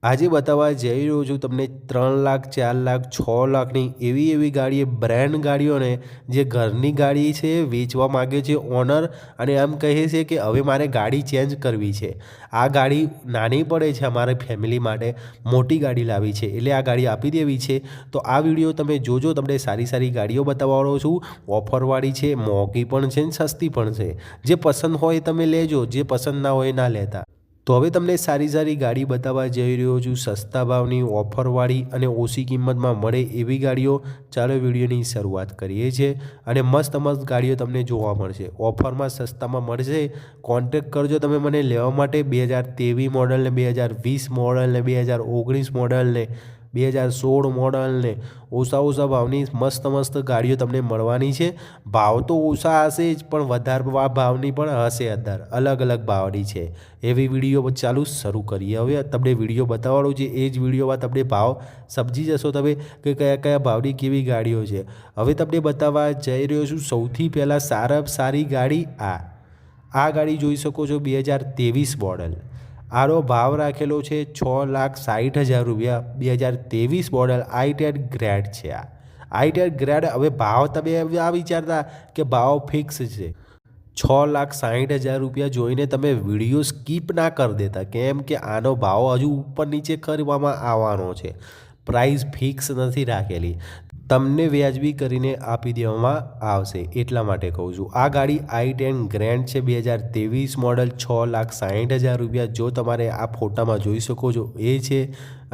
આજે બતાવવા જઈ રહ્યો છું તમને 3 લાખ 4 લાખ 6 લાખની એવી ગાડી બ્રાન્ડ ગાડીઓને જે ઘરની ગાડી છે વેચવા માગે છે ઓનર અને એમ કહે છે કે હવે મારે ગાડી ચેન્જ કરવી છે। આ ગાડી નાની પડે છે અમારે ફેમિલી માટે, મોટી ગાડી લાવી છે એટલે આ ગાડી આપી દેવી છે। તો આ વિડીયો તમે જોજો, તમને સારી ગાડીઓ બતાવવાનો છું। ઓફરવાળી છે, મોંઘી પણ છે ને સસ્તી પણ છે। જે પસંદ હોય તમે લેજો, જે પસંદ ના હોય ના લેતા। તો હવે તમને સારી ગાડી બતાવવા જઈ રહ્યો છું, સસ્તા ભાવની, ઓફરવાળી અને ઓછી કિંમતમાં મળે એવી ગાડીઓ। ચાલો વિડીયોની શરૂઆત કરીએ છીએ અને મસ્ત ગાડીઓ તમને જોવા મળશે, ઓફરમાં સસ્તામાં મળશે। કોન્ટેક્ટ કરજો તમે મને લેવા માટે। 2023 મોડલ ને 2020 મોડલ ને 2019 મોડલ ને 2016 મોડલ ને ઓછા ભાવની મસ્ત ગાડીઓ તમને મળવાની છે। ભાવ તો ઓછા હશે જ પણ વધારે ભાવની પણ હશે, અંદર અલગ ભાવની છે એવી વિડીયો ચાલુ શરૂ કરીએ। હવે તમને વિડીયો બતાવવાનો છે, એ જ વિડીયોમાં તમને ભાવ સમજી જશો તમે કે કયા ભાવની કેવી ગાડીઓ છે। હવે તમને બતાવવા જઈ રહ્યો છું સૌથી પહેલાં સારી ગાડી આ ગાડી જોઈ શકો છો, 2023 મોડલ। આનો ભાવ રાખેલો છે 6,60,000 રૂપિયા। 2023 મોડલ i10 ગ્રેડ છે આ i10 ગ્રેડ। હવે ભાવ તમે આ વિચારતા કે ભાવ ફિક્સ છે, 6,60,000 રૂપિયા જોઈને તમે વિડીયો સ્કીપ ના કરી દેતા, કેમ કે આનો ભાવ હજુ ઉપર નીચે કરવામાં આવવાનો છે। પ્રાઇસ ફિક્સ નથી રાખેલી, તમને વ્યાજબી કરીને આપી દેવામાં આવશે, એટલા માટે કહું છું। આ ગાડી i10 ગ્રેન્ડ છે, 2023 મોડલ, 6,60,000 રૂપિયા। જો તમારે આ ફોટામાં જોઈ શકો છો એ છે।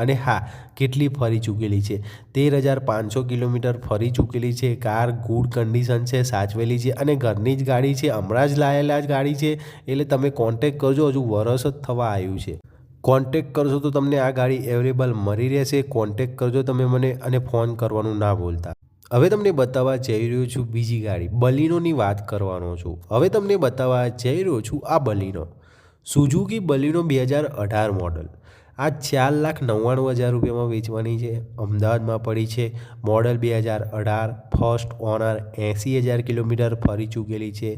અને હા, કેટલી ફરી ચૂકેલી છે, 13,500 કિલોમીટર ફરી ચૂકેલી છે। કાર ગુડ કન્ડિશન છે, સાચવેલી છે અને ઘરની જ ગાડી છે, હમણાં જ લાયેલા જ ગાડી છે। એટલે તમે કોન્ટેક્ટ કરજો, હજુ વરસ જ થવા આવ્યું છે। કોન્ટેક્ટ કરશો તો તમને આ ગાડી અવેલેબલ મળી રહેશે। કોન્ટેક્ટ કરજો તમે મને અને ફોન કરવાનું ના ભૂલતા। હવે તમને બતાવવા જઈ રહ્યો છું બીજી ગાડી, બલિનોની વાત કરવાનો છું। હવે તમને બતાવવા જઈ રહ્યો છું આ બલિનો, સુઝુકી બલિનો 2018 મોડલ। આ 4,99,000 રૂપિયામાં વેચવાની છે, અમદાવાદમાં પડી છે। મોડલ 2018, ફર્સ્ટ ઓનર, 80,000 કિલોમીટર ફરી ચૂકેલી છે।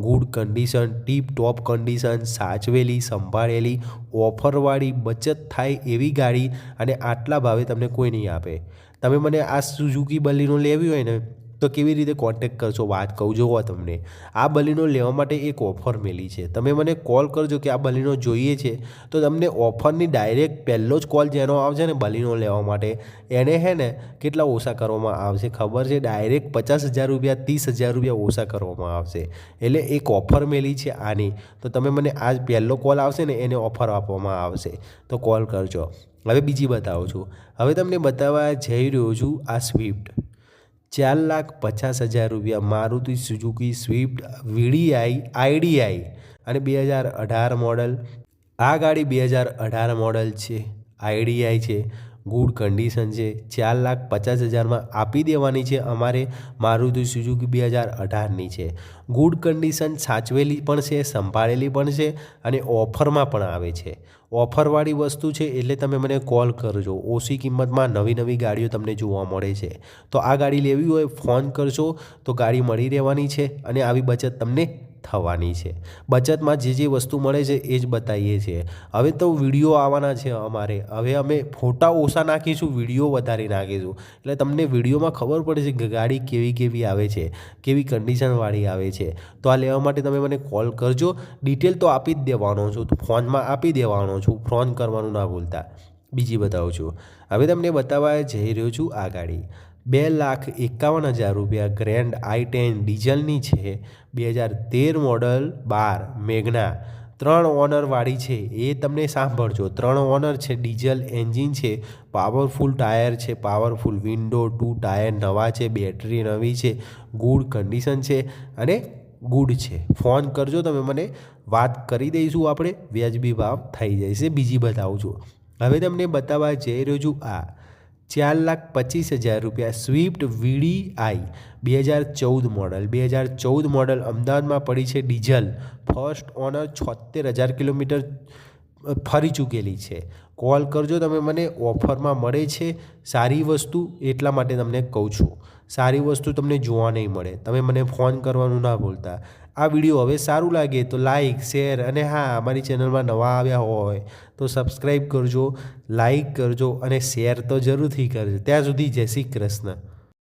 Good condition, tip top condition, સાચવેલી, સંભાળેલી, ઓફરવાળી, બચત થાય એવી ગાડી અને આટલા ભાવે તમને કોઈ નહીં આપે। તમે મને આ સુઝુકી બલિનો લેવી હોય ને તો કેવી રીતે કોન્ટેક્ટ કરશો, વાત કહું જોવો તમને। આ બલિનો લેવા માટે એક ઓફર મેલી છે, તમે મને કોલ કરજો કે આ બલિનો જોઈએ છે તો તમને ઓફરની ડાયરેક્ટ પહેલો જ કોલ જેનો આવશે ને બલિનો લેવા માટે, એને હે ને કેટલા ઓછા કરવામાં આવશે ખબર છે? ડાયરેક્ટ 50,000 રૂપિયા 30,000 રૂપિયા ઓછા કરવામાં આવશે। એટલે એક ઓફર મેલી છે આની, તો તમે મને આ પહેલો કોલ આવશે ને એને ઓફર આપવામાં આવશે, તો કોલ કરજો। હવે બીજી બતાવું છું। હવે તમને બતાવવા જઈ રહ્યો છું આ સ્વિફ્ટ, 4,50,000 રૂપિયા, મારુતિ સુઝુકી સ્વિફ્ટ વીડીઆઈ આઈડીઆઈ અને 2018 મોડલ। આ ગાડી 2018 મોડલ છે, આઈડીઆઈ છે, ગુડ કન્ડિશન છે। 4,50,000માં આપી દેવાની છે અમારે। મારુતિ સુઝુકી 2018ની છે, ગુડ કન્ડિશન, સાચવેલી પણ છે, સંભાળેલી પણ છે અને ઓફરમાં પણ આવે છે। ઓફરવાળી વસ્તુ છે એટલે તમે મને કોલ કરજો, ઓછી કિંમતમાં નવી ગાડીઓ તમને જોવા મળે છે। તો આ ગાડી લેવી હોય ફોન કરશો તો ગાડી મળી રહેવાની છે અને આવી બચત તમને થવાની છે। બચતમાં જે વસ્તુ મળે છે એ જ બતાવીએ છીએ। હવે તો વિડીયો આવવાના છે અમારે, હવે અમે ફોટા ઓછા નાખીશું, વિડીયો વધારે નાખીશું, એટલે તમને વિડીયોમાં ખબર પડશે કે ગાડી કેવી આવે છે, કેવી કન્ડિશનવાળી આવે છે। તો આ લેવા માટે તમે મને કોલ કરજો, ડિટેલ તો આપી જ દેવાનો છું, તો ફોનમાં આપી દેવાનો છું, ફોન કરવાનું ના ભૂલતા। બીજી બતાવું છું। હવે તમને બતાવવા જઈ રહ્યો છું આ ગાડી, 2,51,000 રૂપિયા, ગ્રેન્ડ i10 ડીઝલની છે, 2013 મોડલ, 12 મેગ્ના, 3 ઓનરવાળી છે। એ તમને સાંભળજો, 3 ઓનર છે, ડીઝલ એન્જિન છે, પાવરફુલ ટાયર છે, પાવરફુલ વિન્ડો, 2 ટાયર નવા છે, બેટરી નવી છે, ગુડ કન્ડિશન છે અને ગુડ છે। ફોન કરજો તમે મને, વાત કરી દઈશું આપણે, વ્યાજબી ભાવ થઈ જશે। બીજી બતાવું છું। હવે તમને બતાવવા જઈ રહ્યો છું આ 4,25,000 રૂપિયા, સ્વિફ્ટ વીડીઆઈ 2014 મોડલ। 2014 મોડલ, અમદાવાદમાં પડી છે, ડીઝલ, ફર્સ્ટ ઓનર, 76,000 કિલોમીટર ફરી ચૂકેલી છે। કોલ કરજો તમે મને, ઓફરમાં મળે છે સારી વસ્તુ, એટલા માટે તમને કહું છું, સારી વસ્તુ તમને જોવા નહીં મળે, તમે મને ફોન કરવાનું ના ભૂલતા। આ વિડીયો હવે સારું લાગે તો લાઇક શેર અને હા અમારી ચેનલમાં નવા આવ્યા હોય તો સબસ્ક્રાઈબ કરજો, લાઇક કરજો અને શેર તો જરૂરથી કરજો. ત્યાં સુધી જય શ્રી કૃષ્ણ.